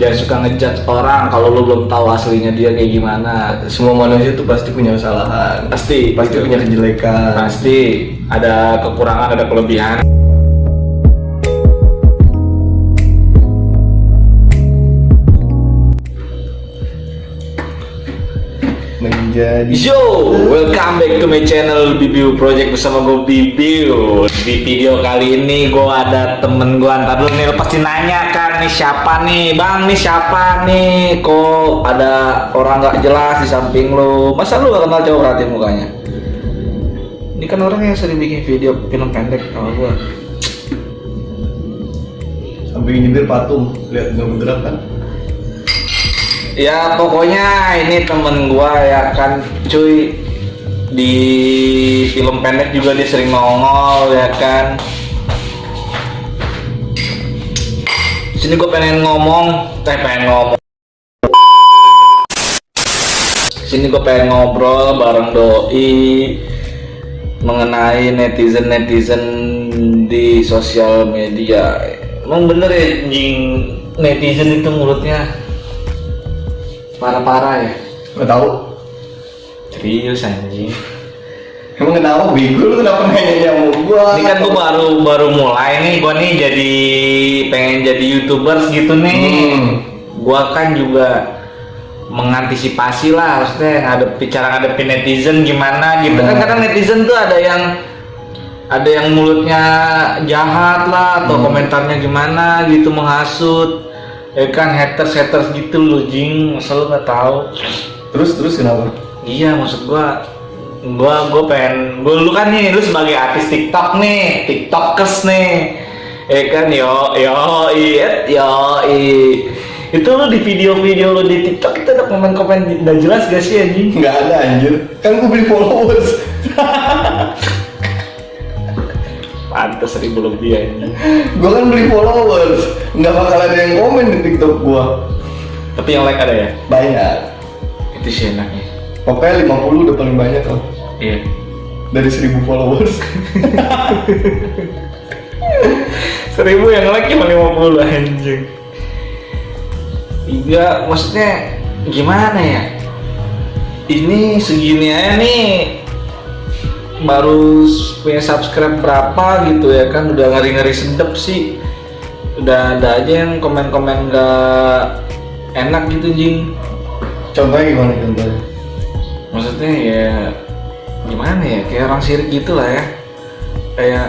Jangan suka ngejudge orang kalau lu belum tahu aslinya dia kayak gimana. Semua manusia tuh pasti punya kesalahan. Pasti Punya kejelekan. Pasti ada kekurangan, ada kelebihan. Menjadi Yo, welcome back to my channel Bibiu Project bersama gue Bibiu. Di video kali ini gue ada temen gue, ntar dulu nih pasti nanya kan, nih siapa nih bang, nih siapa nih, kok ada orang gak jelas di samping lu, masa lu gak kenal, coba perhatiin mukanya. Ini kan orang yang sering bikin video film pendek sama gue. sampai nyindir patung, lihat nggak bergerak kan? Ya pokoknya ini temen gua ya kan cuy, di film pendek juga dia sering nongol ya kan. Sini gua pengen ngomong. Sini gua pengen ngobrol bareng Doi mengenai netizen di sosial media. Emang bener ya anjing, netizen itu mulutnya parah-parah ya? Nggak tahu. Serius anjing. Emang kenapa bego lu, kenapa nanya sama gua? Ini kan gua baru mulai nih, gua nih jadi pengen jadi YouTubers gitu nih. Gua kan juga mengantisipasi lah, maksudnya cara ngadepin netizen gimana gitu. Kan kadang netizen tuh ada yang mulutnya jahat lah, atau komentarnya gimana gitu, menghasut. Ya kan, haters gitu loh jing, masa lu nggak tahu. Terus kenapa? Iya, maksud gua pengen, gua lu kan nih, lu sebagai artis TikTok nih, TikTokers nih, ya kan, yo, itu lu di video-video lu di TikTok itu ada komen-komen nggak jelas gak sih anjing? Nggak ada anjir, kan gua beli followers. Pantes 1.000 lebih anjing. Gua kan beli followers, nggak bakal ada yang komen di TikTok gua. Tapi yang like ada ya? Banyak. Itu sih enaknya. Pokoknya 50 udah paling banyak loh. Iya. Dari 1.000 followers. 1.000 yang like cuma 50 anjing. Iya, maksudnya gimana ya? Ini segini aja nih, baru punya subscribe berapa gitu ya kan, udah ngeri-ngeri sedep sih. Udah ada aja yang komen-komen gak enak gitu jing. Contohnya gimana contohnya? Maksudnya ya gimana ya, kayak orang sirik gitu lah ya. Kayak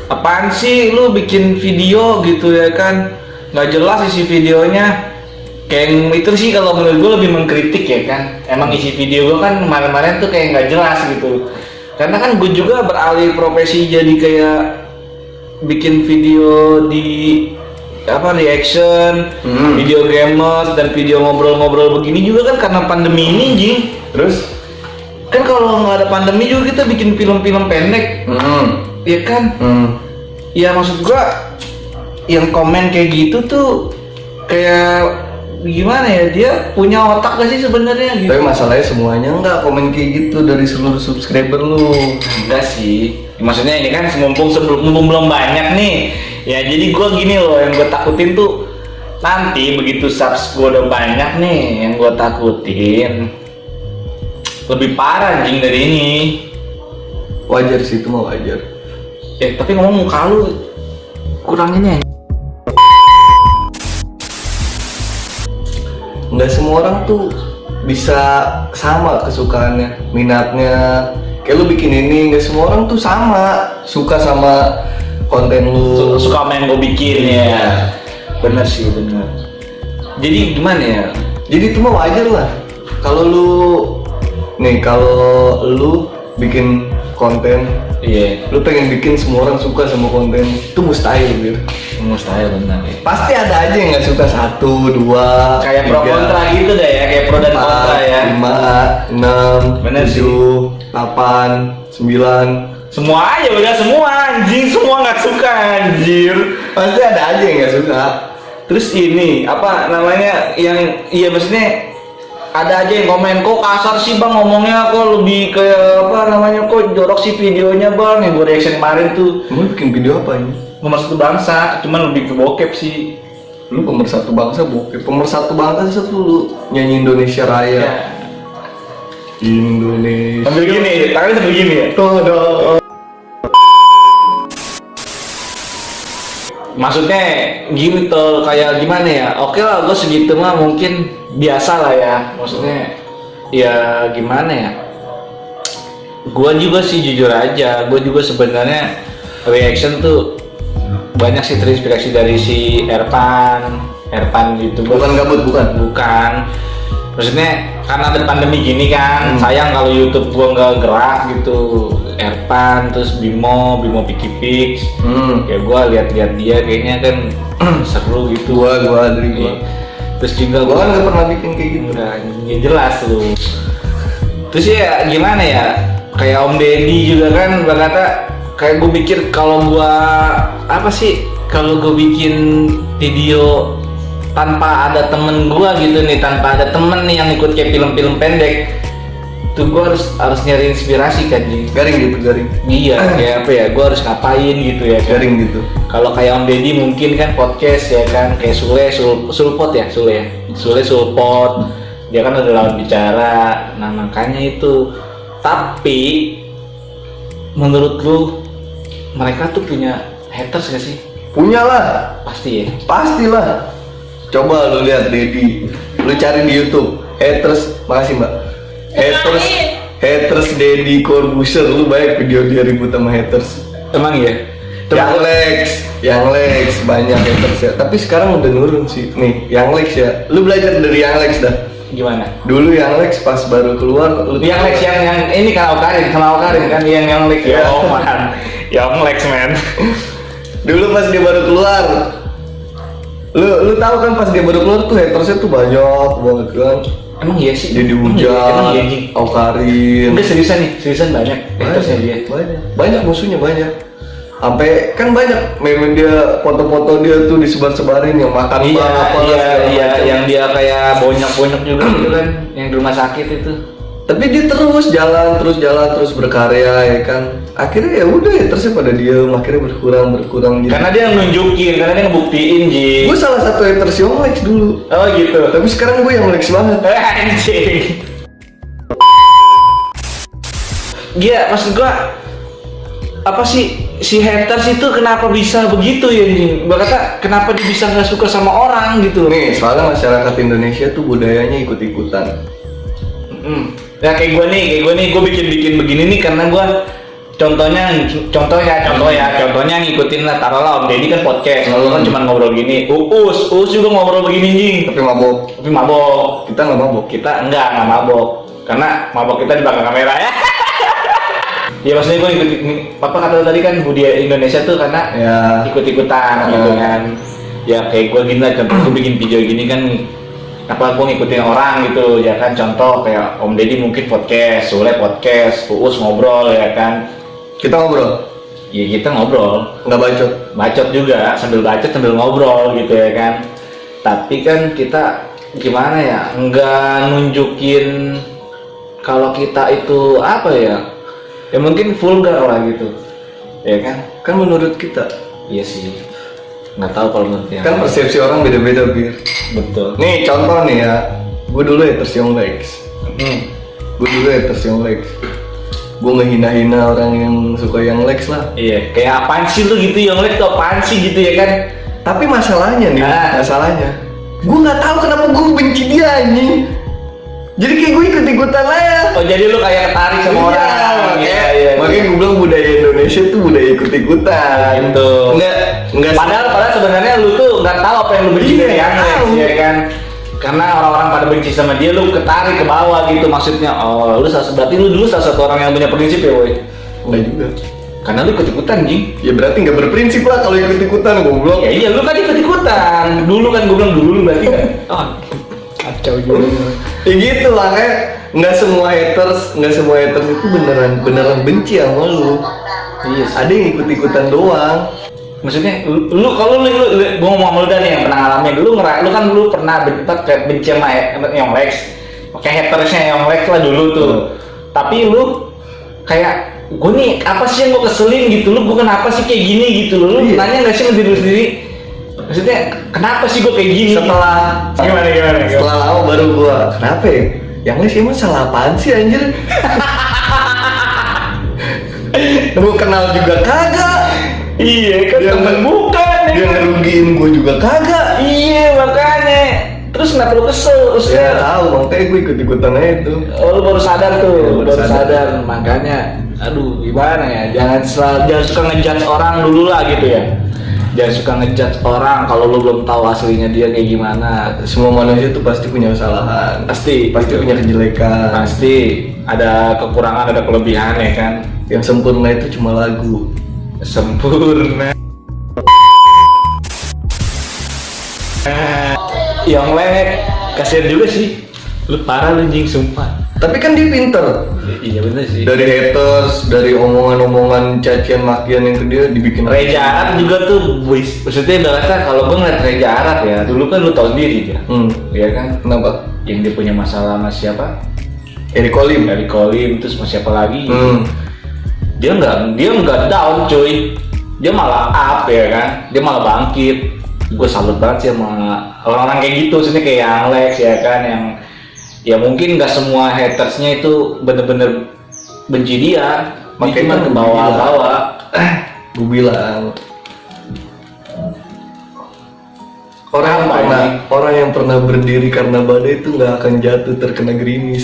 apaan sih lu bikin video gitu ya kan, nggak jelas isi videonya. Kayak itu sih kalau menurut gue lebih mengkritik ya kan. Emang isi video gue kan kemarin-kemarin tuh kayak nggak jelas gitu. Karena kan gue juga beralih profesi jadi kayak bikin video di reaction, video gamers dan video ngobrol-ngobrol begini juga kan karena pandemi ini jing. Terus Kan kalau nggak ada pandemi juga kita bikin film-film pendek, ya kan? Ya maksud gua yang komen kayak gitu tuh kayak gimana ya, dia punya otak gak sih sebenarnya gitu? tapi masalahnya semuanya nggak komen kayak gitu dari seluruh subscriber lu. Enggak sih, maksudnya ini kan mumpung belum banyak nih ya, jadi gua gini loh, yang gua takutin tuh nanti begitu subs gua udah banyak nih, yang gua takutin lebih parah anjing dari ini. Wajar sih, itu mah wajar. Tapi ngomong muka lu kurang ini. Nggak semua orang tuh bisa sama kesukaannya, minatnya. Kayak lu bikin ini, nggak semua orang tuh sama suka sama konten lu. Suka main gue bikin ya. Bener sih, bener. Jadi gimana ya? Jadi itu mah wajar lah. Kalau lu bikin konten, lu pengen bikin semua orang suka sama konten, itu mustahil gitu. Mustahil, benar ya. Pasti ada aja yang nggak suka 1, 2, Kayak pro kontra gitu deh ya, kayak pro dan kontra ya. 5, 6, Bener 7, 8, 9. Semua aja udah, semua anjing, semua nggak suka anjir. Pasti ada aja yang nggak suka. Terus ini apa namanya, yang iya maksudnya ada aja yang komen, kok kasar sih bang ngomongnya, kok lebih kayak apa namanya, kok jorok sih videonya bang, yang gue reaction kemarin tuh. Mau bikin video apa ini? Nomor satu bangsa, cuman lebih ke bokep sih. Lu pemersatu bangsa bokep. Pemersatu bangsa tuh lu nyanyi Indonesia Raya. Ya. Indonesia. Sambil gini, tangannya sambil gini ya. Maksudnya gini tuh, kayak gimana ya? Oke lah, gue segitu mah mungkin biasa lah ya. Maksudnya ya gimana ya? Gue juga sih jujur aja, gue juga sebenarnya reaction tuh banyak sih terinspirasi dari si Erpan gitu. Bukan gabut, Bukan. Maksudnya karena ada pandemi gini kan, sayang kalau YouTube gua nggak gerak gitu. Erpan, terus Bimo Pikipix, kayak gua lihat-lihat dia kayaknya kan seru gitu. Gua dari gua. Terus juga Gua kan nggak pernah bikin kayak gitu. Udah, ya jelas lu. Terus ya gimana ya? Kayak Om Deddy juga kan berkata, kayak gue pikir kalau gua kalau gue bikin video tanpa ada temen gua gitu nih, tanpa ada temen nih yang ikut kayak film-film pendek, tuh gua harus nyari inspirasi kan, Jing. Garing. Iya, kayak apa ya? Gua harus ngapain gitu ya? Kan? Garing gitu. Kalau kayak Om Deddy mungkin kan podcast ya kan, kayak Sulpot. Dia kan ada lawan bicara. Nah makanya itu. Tapi menurut lu mereka tuh punya haters gak sih? Punya lah. Pasti ya. Pastilah. Coba lu lihat Deddy, lu cari di YouTube haters, makasih mbak. Haters Deddy Corbuzier, lu banyak video dia ribut sama haters. Emang ya? Yang Lex banyak haters ya. Tapi sekarang udah nurun sih. Nih, yang Lex ya. Lu belajar dari yang Lex dah. Gimana? Dulu yang Lex pas baru keluar, lu Yang Lex yang ini kan Aukarin kan yang Lex ya. Oh man, yang Lex man. Dulu pas dia baru keluar, lu tahu kan pas dia baru keluar tuh hatersnya tuh banyak banget kan. Emang iya sih? Dia Emang dihujat, iya, Jing? Aukarin. Enggak seriusan banyak hatersnya dia. Banyak musuhnya banyak. Sampai kan banyak meme dia, foto-foto dia tuh disebar-sebarin yang makan Iya, macam. yang dia kayak bonyok-bonyok juga gitu kan, yang di rumah sakit itu. Tapi dia terus jalan terus berkarya ya kan. Akhirnya ya udah hatersnya pada diem, akhirnya berkurang gitu. Karena dia nunjukin, karena dia ngebuktiin, Ji. Gue salah satu haters yang Lex dulu. Oh gitu. Tapi sekarang gue yang Lex banget. Anjing. Iya, maksud gua apa sih si haters itu kenapa bisa begitu ya, Jing? Kata kenapa dia bisa nggak suka sama orang gitu? Nih, soalnya masyarakat Indonesia tuh budayanya ikut-ikutan. Ya kayak gue nih, gue bikin begini nih karena gue contohnya ngikutin lah, taruhlah Om Deddy kan podcast, lalu kan cuma ngobrol gini, Uus juga ngobrol begini, Jing. Tapi mabok. Kita nggak mabok. Kita nggak mabok, karena mabok kita di belakang kamera ya. Ya maksudnya gue ikutin, apa kata tadi kan budaya Indonesia tuh karena Ya. ikut-ikutan gitu kan. Ya kayak gue gini lah, contoh gue bikin video gini kan, apa gue ngikutin orang gitu ya kan. Contoh kayak Om Deddy mungkin podcast, Sule podcast, Uus ngobrol ya kan. Kita ngobrol. Ya kita ngobrol, Nggak bacot juga, sambil bacot sambil ngobrol gitu ya kan. Tapi kan kita gimana ya, nggak nunjukin kalau kita itu apa ya, ya mungkin vulgar lah gitu ya kan. Kan menurut kita. Iya sih, nggak tahu kalau menurut yang Kan persepsi orang beda-beda, Bir. betul. Nih contoh nih ya, gue dulu haters yang Lex. Gue ngehina-hina orang yang suka yang Lex lah. Iya, kayak apaan sih lu gitu, yang lihat tuh apaan sih gitu ya kan. Tapi masalahnya nih, gue nggak tahu kenapa gue benci dia anjing. Jadi kayak gue ikut-ikutan aja. Oh jadi lu kayak ketarik sama orang. Iya. Makanya gue bilang budaya Indonesia tuh budaya ikut-ikutan. Gitu. Enggak. Padahal sebenarnya lu tuh nggak tahu apa yang lu benci Iya, dari yang Lex, tahu. ya kan. Karena orang-orang pada benci sama dia, lu ketarik ke bawah gitu maksudnya. Oh, berarti lu dulu salah satu orang yang punya prinsip ya, woy. Enggak juga. Karena lu ikut-ikutan, Jing. Ya berarti nggak berprinsip lah kalau ikut-ikutan, goblok. Ya iya, lu kan ikut-ikutan. Dulu kan gue bilang dulu berarti kan. Oh, kacau juga. Ya gitu lah, kayak nggak semua haters itu beneran benci sama lu. Iya, Ada yang ikut-ikutan doang. maksudnya lu kalau lu gua ngomong sama lu dah nih yang pernah ngalamin, lu kan dulu pernah benci sama yang Lex, kayak hatersnya yang Lex lah dulu tuh. Tapi lu kayak gue nih apa sih yang gue keselin gitu, lu kenapa sih kayak gini gitu, lu Iya. nanya nggak sih sama diri lu sendiri, Maksudnya kenapa sih gue kayak gini? Setelah Setelah lama baru gua, kenapa ya? Yang les emang salah apaan sih anjir? Gua kenal juga kagak. Iya kan temen bukan ya Dia kan? ngerugiin gua juga kagak. Iya makanya. Terus kenapa lu kesel? Terus Ya tahu, makanya gue ikut-ikutan aja itu. oh, lu baru sadar tuh, Iya, lu baru sadar. Makanya, aduh gimana ya? Jangan suka ngejudge orang dulu lah gitu ya. Jangan suka ngejudge orang kalau lu belum tahu aslinya dia kayak gimana. Semua manusia tuh pasti punya kesalahan. Pasti Punya kejelekan. pasti ada kekurangan, ada kelebihan ya kan. Yang sempurna itu cuma lagu. Sempurna. Yang lek, kasihan juga sih. Lu parah lu anjing sumpah. Tapi kan dia pinter. Iya bener sih. Dari haters, dari omongan-omongan cacian makian yang ke dia dibikin Reza Arab juga tuh, maksudnya ibaratnya kalau gue ngeliat Reza Arab ya, dulu kan lu tau sendiri dia, ya kan? Kenapa? Yang dia punya masalah sama siapa? Eric Kolim. Dari Kolim, terus sama siapa lagi? Hmm. Dia nggak down cuy, dia malah up ya kan? Dia malah bangkit. Gue salut banget sih sama orang-orang kayak gitu, maksudnya kayak yang Alex ya kan, yang ya mungkin nggak semua hatersnya itu bener-bener benci dia, Makanya cuma ke bawah-bawah. Gue bilang orang yang pernah berdiri karena badai itu nggak akan jatuh terkena gerimis.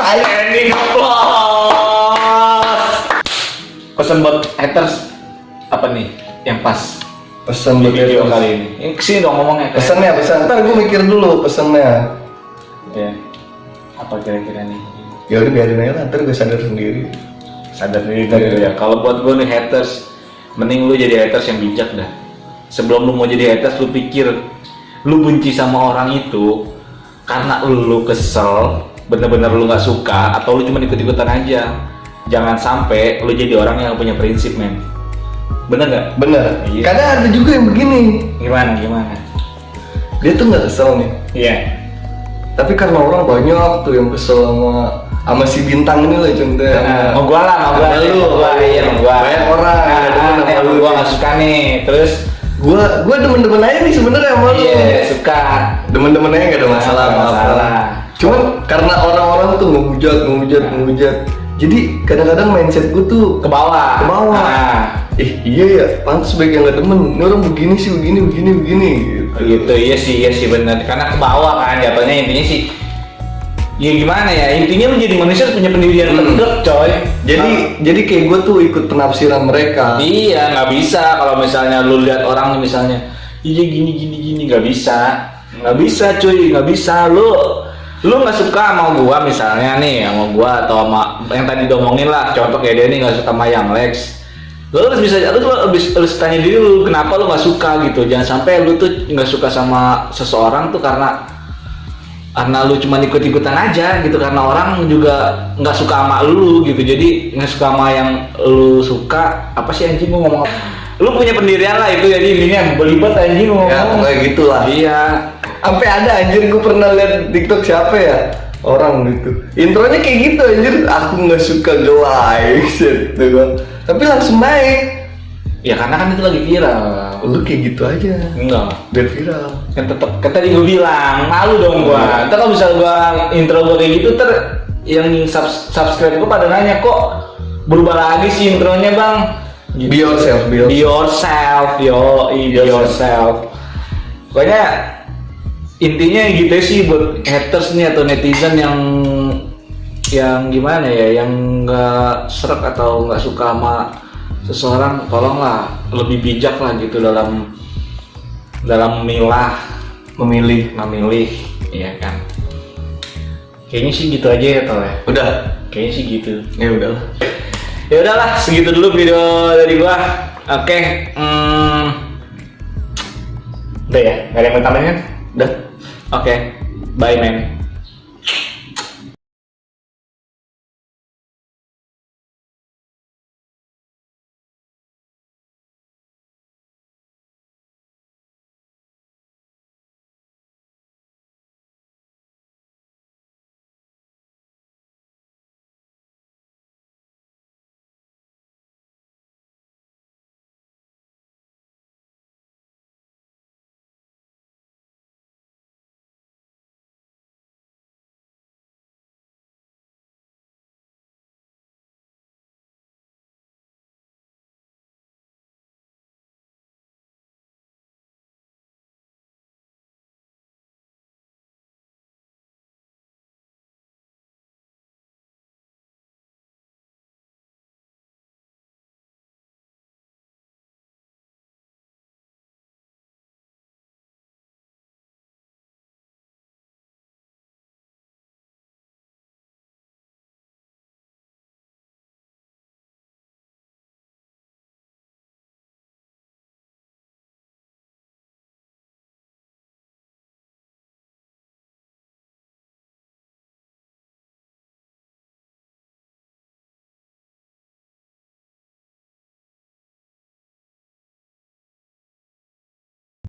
Ending applause. Pesan buat haters apa nih yang pas Pesan di buat video haters. kali ini? Ini kesini dong ngomongnya. Pesan. Ntar gue mikir dulu pesannya. Ya. Apa kira-kira nih? Ya udah biarin aja lah, ntar gue sadar sendiri. Sadar diri gitu ya. Kalau buat gue nih haters, mending lu jadi haters yang bijak dah. Sebelum lu mau jadi haters, lu pikir lu benci sama orang itu karena lu kesel, bener-bener lu nggak suka, atau lu cuma ikut-ikutan aja. Jangan sampai lu jadi orang yang punya prinsip, men. Bener nggak? Bener. Iya. Kadang ada juga yang begini. Gimana? Dia tuh nggak kesel nih. Iya. Tapi karena orang banyak tuh yang kesel sama si bintang ini lah contohnya. Mau gua lah, mau gua. Ada lu. Iya, mau gua. Banyak orang. Yang gua nggak suka nih. Terus Gua demen-demen aja nih sebenarnya sama lu. iya, suka. Demen-demen aja nggak ada masalah. Nggak ada masalah. Cuman karena orang-orang tuh ngehujat. Jadi kadang-kadang mindset gua tuh Ke bawah. Nah, iya ya, pantas baik yang nggak demen. Ini orang begini sih, begini gitu. gitu. Iya sih benar. Karena ke bawah kan jatuhnya, intinya sih. Ya gimana ya, intinya lu jadi manusia harus punya pendirian tegak coy. Jadi kayak gue tuh ikut penafsiran mereka. Iya, nggak bisa kalau misalnya lu lihat orang nih misalnya, iya gini, nggak bisa cuy, nggak bisa. Lu nggak suka sama gua misalnya nih, sama gua atau sama yang tadi diomongin lah, contoh kayak dia nih nggak suka sama yang Lex. Lu harus tanya diri lu kenapa lu nggak suka gitu. Jangan sampai lu tuh nggak suka sama seseorang tuh karena lu cuma ikut-ikutan aja gitu, karena orang juga nggak suka sama lu gitu, jadi nggak suka sama yang lu suka. Apa sih anjing gua ngomong? Lu punya pendirian lah itu, jadi intinya belibet anjing ngomong. Ya kayak gitulah. Iya. Sampai ada anjir, gue pernah lihat TikTok siapa ya, orang gitu. Intronya kayak gitu anjir, aku nggak suka guys gitu bang. Tapi langsung naik. Ya karena kan itu lagi viral. Lu kayak gitu aja. Enggak. Biar viral. Kan tetep kan tadi gue bilang malu dong gua. Ntar kalau bisa gua intro gua kayak gitu, yang subscribe gua pada nanya kok berubah lagi sih intronya bang. Gitu. Be yourself. Be yourself. Pokoknya intinya gitu sih buat haters nih atau netizen yang gimana ya, yang nggak serak atau nggak suka sama seseorang, tolonglah lebih bijak lah gitu dalam memilih, ya kan. Kayaknya sih gitu aja ya Tol ya. Udah. Kayaknya sih gitu. Ya udahlah. Ya udahlah, segitu dulu video dari gua. Oke. Udah ya, nggak ada yang mau tambahin kan? Udah. Oke. Bye men.